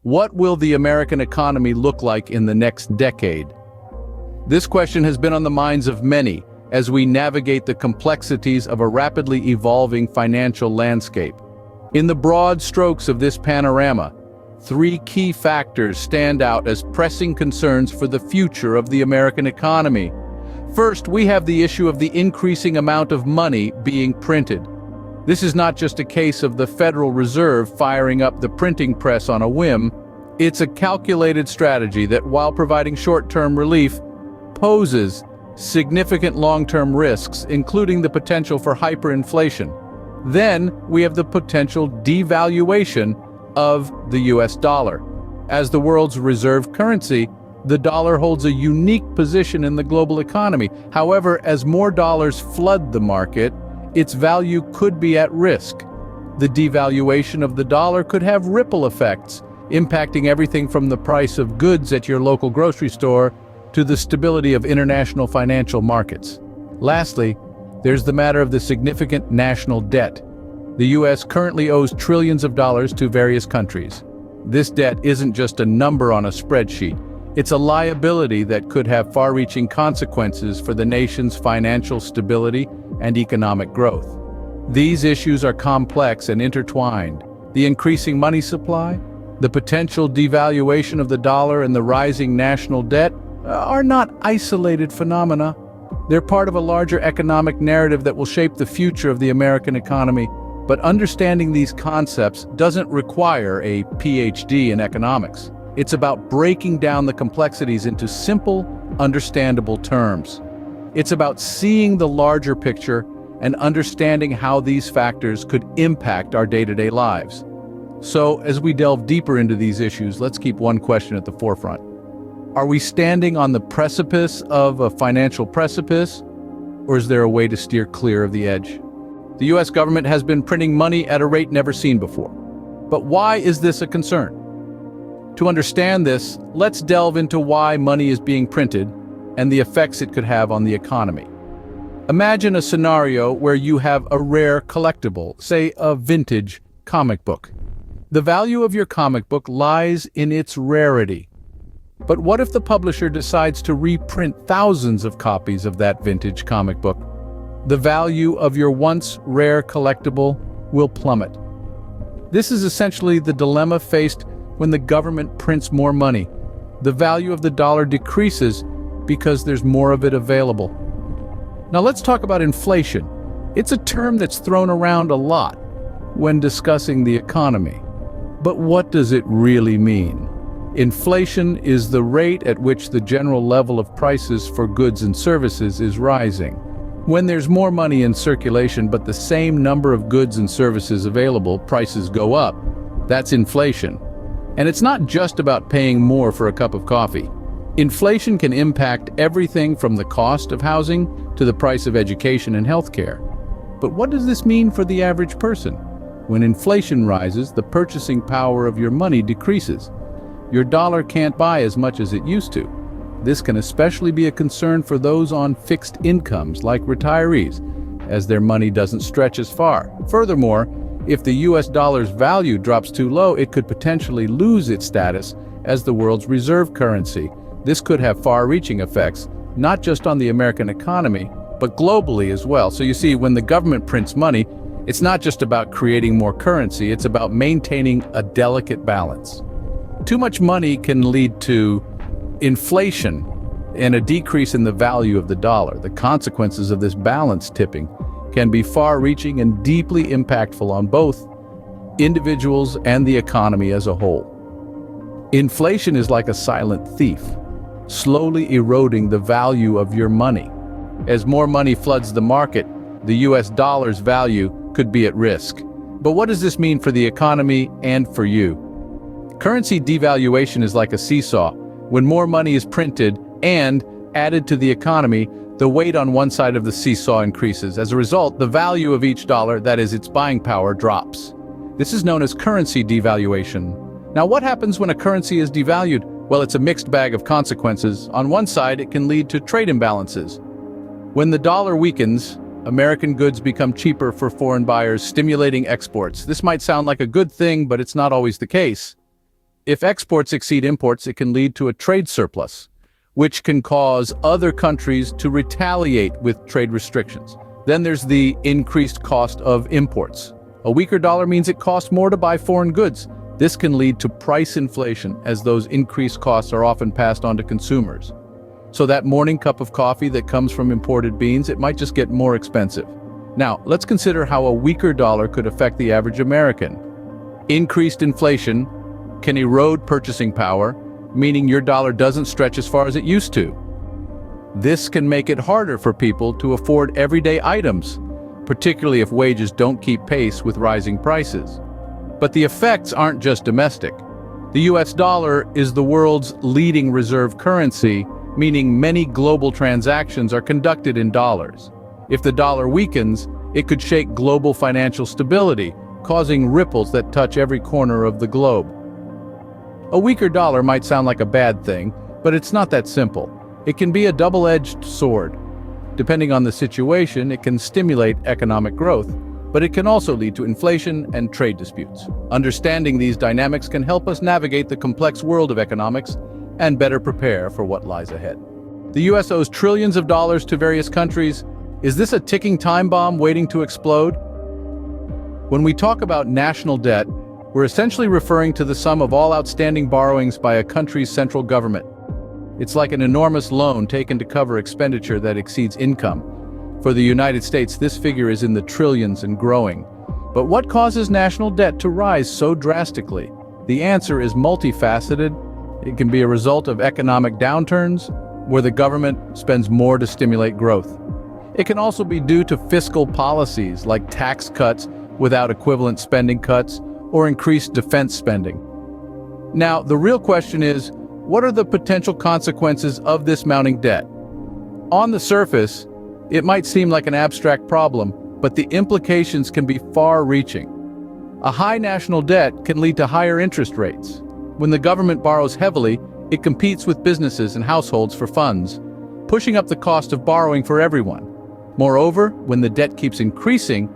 What will the American economy look like in the next decade? This question has been on the minds of many as we navigate the complexities of a rapidly evolving financial landscape. In the broad strokes of this panorama, three key factors stand out as pressing concerns for the future of the American economy. First, we have the issue of the increasing amount of money being printed. This is not just a case of the Federal Reserve firing up the printing press on a whim. It's a calculated strategy that, while providing short-term relief, poses significant long-term risks, including the potential for hyperinflation. Then, we have the potential devaluation of the US dollar. As the world's reserve currency, the dollar holds a unique position in the global economy. However, as more dollars flood the market, its value could be at risk. The devaluation of the dollar could have ripple effects, impacting everything from the price of goods at your local grocery store to the stability of international financial markets. Lastly, there's the matter of the significant national debt. The US currently owes trillions of dollars to various countries. This debt isn't just a number on a spreadsheet. It's a liability that could have far-reaching consequences for the nation's financial stability and economic growth. These issues are complex and intertwined. The increasing money supply, the potential devaluation of the dollar, and the rising national debt are not isolated phenomena. They're part of a larger economic narrative that will shape the future of the American economy. But understanding these concepts doesn't require a PhD in economics. It's about breaking down the complexities into simple, understandable terms. It's about seeing the larger picture and understanding how these factors could impact our day-to-day lives. So, as we delve deeper into these issues, let's keep one question at the forefront. Are we standing on the precipice of a financial precipice, or is there a way to steer clear of the edge? The US government has been printing money at a rate never seen before. But why is this a concern? To understand this, let's delve into why money is being printed and the effects it could have on the economy. Imagine a scenario where you have a rare collectible, say a vintage comic book. The value of your comic book lies in its rarity. But what if the publisher decides to reprint thousands of copies of that vintage comic book? The value of your once rare collectible will plummet. This is essentially the dilemma faced when the government prints more money. The value of the dollar decreases because there's more of it available. Now let's talk about inflation. It's a term that's thrown around a lot when discussing the economy. But what does it really mean? Inflation is the rate at which the general level of prices for goods and services is rising. When there's more money in circulation but the same number of goods and services available, prices go up. That's inflation. And it's not just about paying more for a cup of coffee. Inflation can impact everything from the cost of housing to the price of education and healthcare. But what does this mean for the average person? When inflation rises, the purchasing power of your money decreases. Your dollar can't buy as much as it used to. This can especially be a concern for those on fixed incomes like retirees, as their money doesn't stretch as far. Furthermore, if the US dollar's value drops too low, it could potentially lose its status as the world's reserve currency. This could have far-reaching effects, not just on the American economy, but globally as well. So you see, when the government prints money, it's not just about creating more currency, it's about maintaining a delicate balance. Too much money can lead to inflation and a decrease in the value of the dollar. The consequences of this balance tipping can be far-reaching and deeply impactful on both individuals and the economy as a whole. Inflation is like a silent thief, slowly eroding the value of your money. As more money floods the market, the US dollar's value could be at risk. But what does this mean for the economy and for you? Currency devaluation is like a seesaw. When more money is printed and added to the economy, the weight on one side of the seesaw increases. As a result, the value of each dollar, that is its buying power, drops. This is known as currency devaluation. Now, what happens when a currency is devalued? Well, it's a mixed bag of consequences. On one side, it can lead to trade imbalances. When the dollar weakens, American goods become cheaper for foreign buyers, stimulating exports. This might sound like a good thing, but it's not always the case. If exports exceed imports, it can lead to a trade surplus, which can cause other countries to retaliate with trade restrictions. Then there's the increased cost of imports. A weaker dollar means it costs more to buy foreign goods. This can lead to price inflation, as those increased costs are often passed on to consumers. So that morning cup of coffee that comes from imported beans, it might just get more expensive. Now, let's consider how a weaker dollar could affect the average American. Increased inflation can erode purchasing power, meaning your dollar doesn't stretch as far as it used to. This can make it harder for people to afford everyday items, particularly if wages don't keep pace with rising prices. But the effects aren't just domestic. The US dollar is the world's leading reserve currency, meaning many global transactions are conducted in dollars. If the dollar weakens, it could shake global financial stability, causing ripples that touch every corner of the globe. A weaker dollar might sound like a bad thing, but it's not that simple. It can be a double-edged sword. Depending on the situation, it can stimulate economic growth, but it can also lead to inflation and trade disputes. Understanding these dynamics can help us navigate the complex world of economics and better prepare for what lies ahead. The US owes trillions of dollars to various countries. Is this a ticking time bomb waiting to explode? When we talk about national debt, we're essentially referring to the sum of all outstanding borrowings by a country's central government. It's like an enormous loan taken to cover expenditure that exceeds income. For the United States, this figure is in the trillions and growing. But what causes national debt to rise so drastically? The answer is multifaceted. It can be a result of economic downturns, where the government spends more to stimulate growth. It can also be due to fiscal policies like tax cuts without equivalent spending cuts, or increased defense spending. Now, the real question is, what are the potential consequences of this mounting debt? On the surface, it might seem like an abstract problem, but the implications can be far-reaching. A high national debt can lead to higher interest rates. When the government borrows heavily, it competes with businesses and households for funds, pushing up the cost of borrowing for everyone. Moreover, when the debt keeps increasing,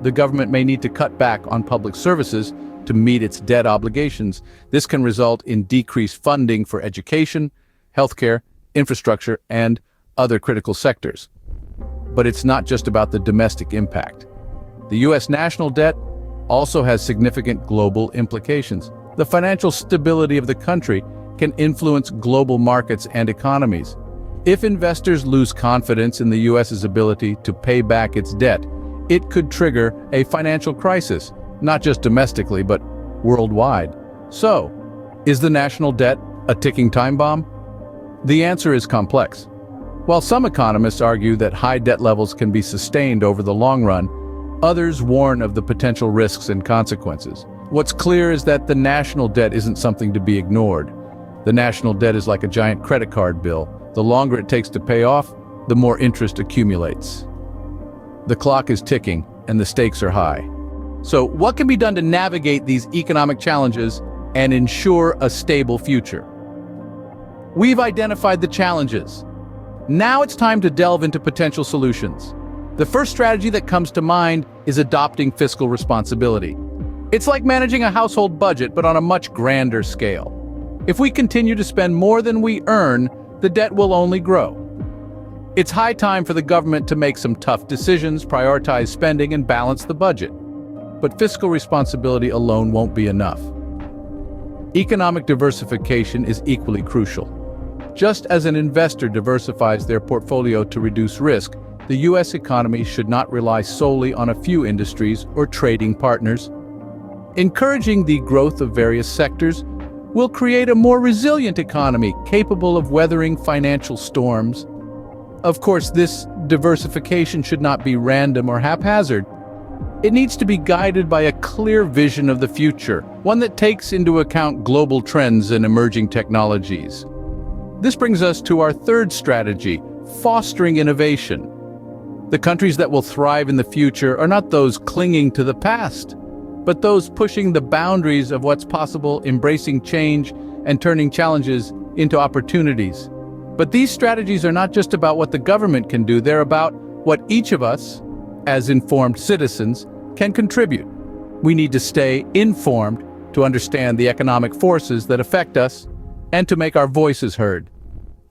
the government may need to cut back on public services to meet its debt obligations. This can result in decreased funding for education, healthcare, infrastructure, and other critical sectors. But it's not just about the domestic impact. The US national debt also has significant global implications. The financial stability of the country can influence global markets and economies. If investors lose confidence in the US's ability to pay back its debt, it could trigger a financial crisis, not just domestically, but worldwide. So, is the national debt a ticking time bomb? The answer is complex. While some economists argue that high debt levels can be sustained over the long run, others warn of the potential risks and consequences. What's clear is that the national debt isn't something to be ignored. The national debt is like a giant credit card bill. The longer it takes to pay off, the more interest accumulates. The clock is ticking, and the stakes are high. So, what can be done to navigate these economic challenges and ensure a stable future? We've identified the challenges. Now it's time to delve into potential solutions. The first strategy that comes to mind is adopting fiscal responsibility. It's like managing a household budget, but on a much grander scale. If we continue to spend more than we earn, the debt will only grow. It's high time for the government to make some tough decisions, prioritize spending, and balance the budget. But fiscal responsibility alone won't be enough. Economic diversification is equally crucial. Just as an investor diversifies their portfolio to reduce risk, the US economy should not rely solely on a few industries or trading partners. Encouraging the growth of various sectors will create a more resilient economy capable of weathering financial storms. Of course, this diversification should not be random or haphazard. It needs to be guided by a clear vision of the future, one that takes into account global trends and emerging technologies. This brings us to our third strategy, fostering innovation. The countries that will thrive in the future are not those clinging to the past, but those pushing the boundaries of what's possible, embracing change, and turning challenges into opportunities. But these strategies are not just about what the government can do, they're about what each of us, as informed citizens, can contribute. We need to stay informed, to understand the economic forces that affect us, and to make our voices heard.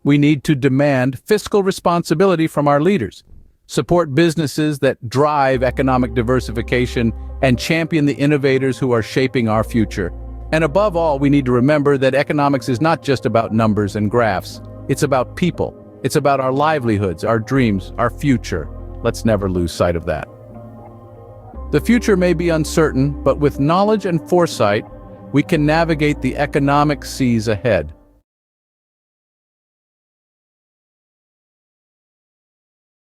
We need to demand fiscal responsibility from our leaders, support businesses that drive economic diversification, and champion the innovators who are shaping our future. And above all, we need to remember that economics is not just about numbers and graphs. It's about people. It's about our livelihoods, our dreams, our future. Let's never lose sight of that. The future may be uncertain, but with knowledge and foresight, we can navigate the economic seas ahead.